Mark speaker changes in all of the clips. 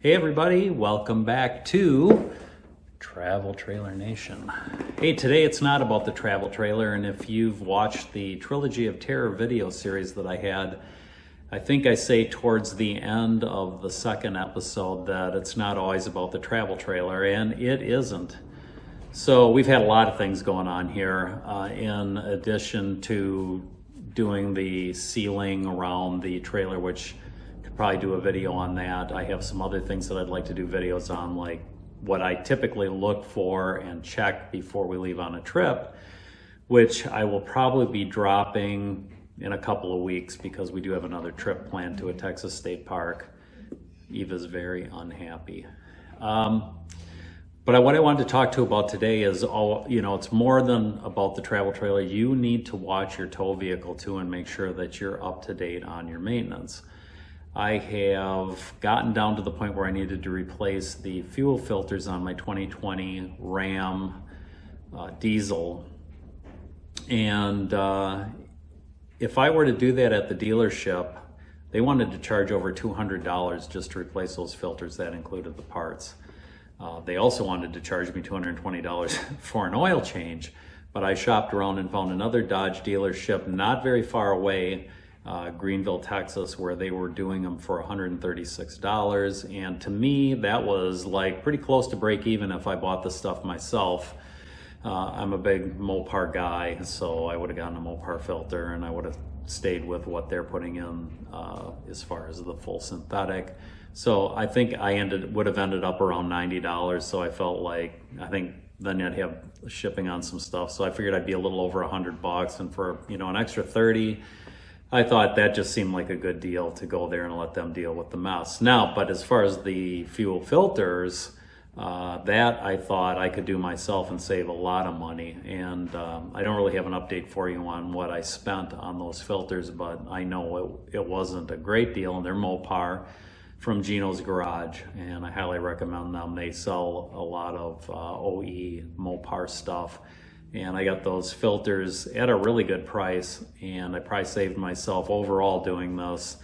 Speaker 1: Hey everybody, welcome back to Travel Trailer Nation. Hey, today it's not about the travel trailer, and if you've watched the Trilogy of Terror video series that I had, I think I say towards the end of the second episode that it's not always about the travel trailer, and it isn't. So we've had a lot of things going on here in addition to doing the ceiling around the trailer, which could probably do a video on that. I have some other things that I'd like to do videos on, like what I typically look for and check before we leave on a trip, which I will probably be dropping in a couple of weeks because we do have another trip planned to a Texas state park. Eva's very unhappy. But what I wanted to talk to about today is, it's more than about the travel trailer. You need to watch your tow vehicle too and make sure that you're up to date on your maintenance. I have gotten down to the point where I needed to replace the fuel filters on my 2020 Ram diesel. And if I were to do that at the dealership, they wanted to charge over $200 just to replace those filters. That included the parts. They also wanted to charge me $220 for an oil change, but I shopped around and found another Dodge dealership not very far away, Greenville, Texas, where they were doing them for $136. And to me, that was like pretty close to break even if I bought the stuff myself. I'm a big Mopar guy, so I would have gotten a Mopar filter and I would have stayed with what they're putting in as far as the full synthetic. So I think I would have ended up around $90. So I felt like, I think then I'd have shipping on some stuff. So I figured I'd be a little over $100, and for an extra 30, I thought that just seemed like a good deal to go there and let them deal with the mess. Now, but as far as the fuel filters, that I thought I could do myself and save a lot of money. And I don't really have an update for you on what I spent on those filters, but I know it wasn't a great deal, and they're Mopar from Gino's Garage, and I highly recommend them. They sell a lot of OE Mopar stuff, and I got those filters at a really good price, and I probably saved myself overall doing this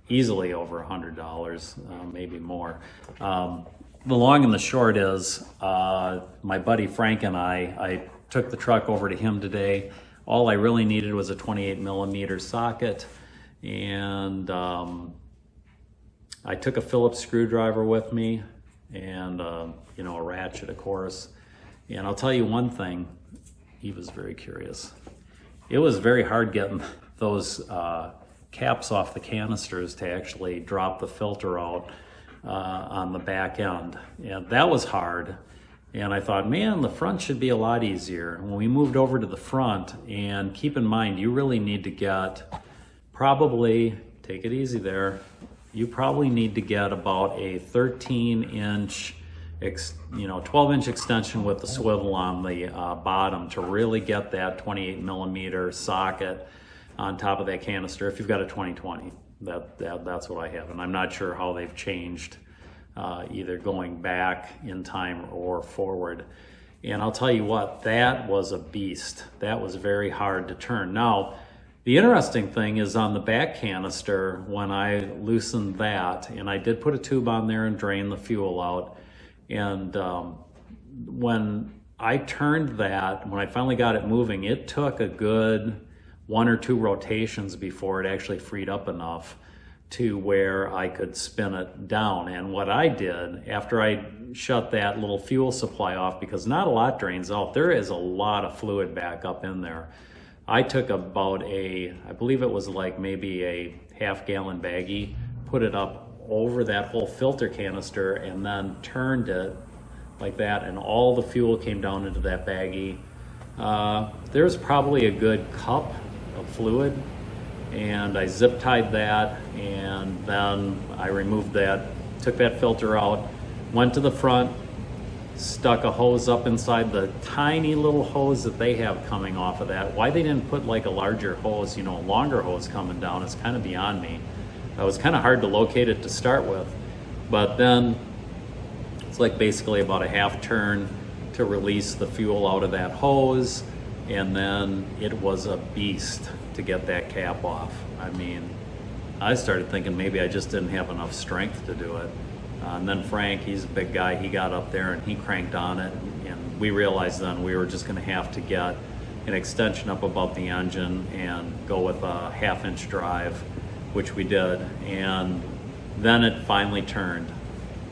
Speaker 1: easily over $100, maybe more. The long and the short is, my buddy Frank and I took the truck over to him today. All I really needed was a 28 millimeter socket, and I took a Phillips screwdriver with me, and a ratchet, of course. And I'll tell you one thing, he was very curious. It was very hard getting those caps off the canisters to actually drop the filter out on the back end. And that was hard. And I thought, man, the front should be a lot easier. When we moved over to the front, and keep in mind, you really need to get probably, take it easy there, you probably need to get about a 13-inch, 12-inch extension with the swivel on the bottom to really get that 28 millimeter socket on top of that canister. If you've got a 2020, that's what I have, and I'm not sure how they've changed, either going back in time or forward. And I'll tell you what, that was a beast. That was very hard to turn. Now, the interesting thing is on the back canister, when I loosened that, and I did put a tube on there and drain the fuel out, and when I turned that, when I finally got it moving, it took a good 1 or 2 rotations before it actually freed up enough to where I could spin it down. And what I did, after I shut that little fuel supply off, because not a lot drains out, there is a lot of fluid back up in there. I took about I believe it was like maybe a half-gallon baggie, put it up over that whole filter canister, and then turned it like that, and all the fuel came down into that baggie. There's probably a good cup of fluid, and I zip tied that, and then I removed that, took that filter out, went to the front, stuck a hose up inside the tiny little hose that they have coming off of that. Why they didn't put like a larger hose, a longer hose coming down, is kind of beyond me. It was kind of hard to locate it to start with, but then it's like basically about a half turn to release the fuel out of that hose, and then it was a beast to get that cap off. I mean, I started thinking maybe I just didn't have enough strength to do it. And then Frank, he's a big guy, he got up there and he cranked on it, and we realized then we were just going to have to get an extension up above the engine and go with a 1/2-inch drive, which we did, and then it finally turned.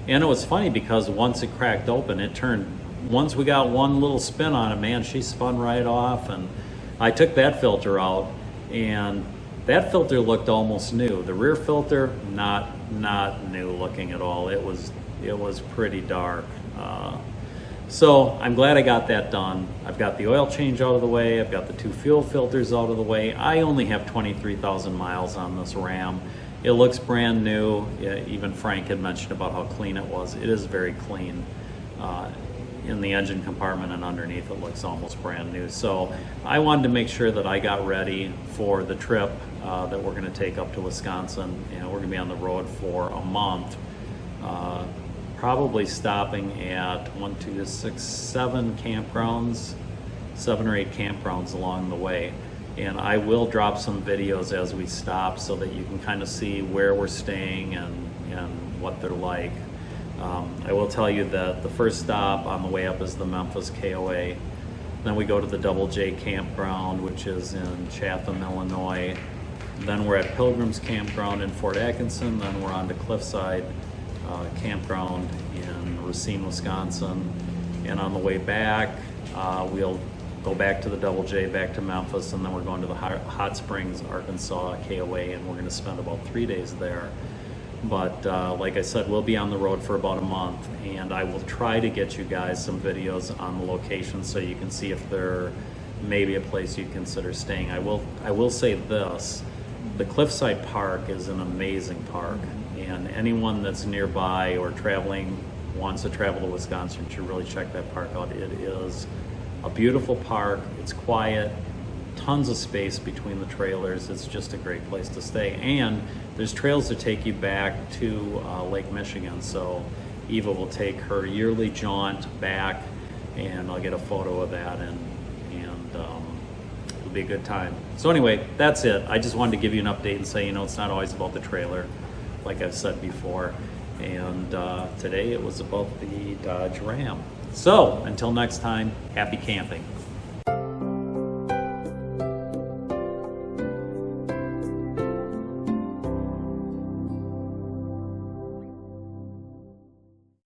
Speaker 1: And it was funny because once it cracked open, it turned. Once we got one little spin on it, man, she spun right off, and I took that filter out, and that filter looked almost new. The rear filter, not new looking at all. It was pretty dark. So I'm glad I got that done. I've got the oil change out of the way. I've got the 2 fuel filters out of the way. I only have 23,000 miles on this Ram. It looks brand new. Even Frank had mentioned about how clean it was. It is very clean. In the engine compartment and underneath, it looks almost brand new. So I wanted to make sure that I got ready for the trip that we're going to take up to Wisconsin. And we're going to be on the road for a month, probably stopping at 7 campgrounds, 7 or 8 campgrounds along the way. And I will drop some videos as we stop so that you can kind of see where we're staying and what they're like. I will tell you that the first stop on the way up is the Memphis KOA. Then we go to the Double J campground, which is in Chatham, Illinois. Then we're at Pilgrim's Campground in Fort Atkinson. Then we're on to Cliffside Campground in Racine, Wisconsin. And on the way back, we'll go back to the Double J, back to Memphis, and then we're going to the Hot Springs, Arkansas KOA, and we're going to spend about 3 days there. But like I said, we'll be on the road for about a month, and I will try to get you guys some videos on the location so you can see if there may be a place you consider staying. I will say this: the Cliffside Park is an amazing park, and anyone that's nearby or wants to travel to Wisconsin should really check that park out. It is a beautiful park. It's quiet. Tons of space between the trailers. It's just a great place to stay, and there's trails to take you back to Lake Michigan. So Eva will take her yearly jaunt back, and I'll get a photo of that, and it'll be a good time. So anyway, that's it. I just wanted to give you an update and say, it's not always about the trailer, like I've said before. And today it was about the Dodge Ram. So until next time, happy camping.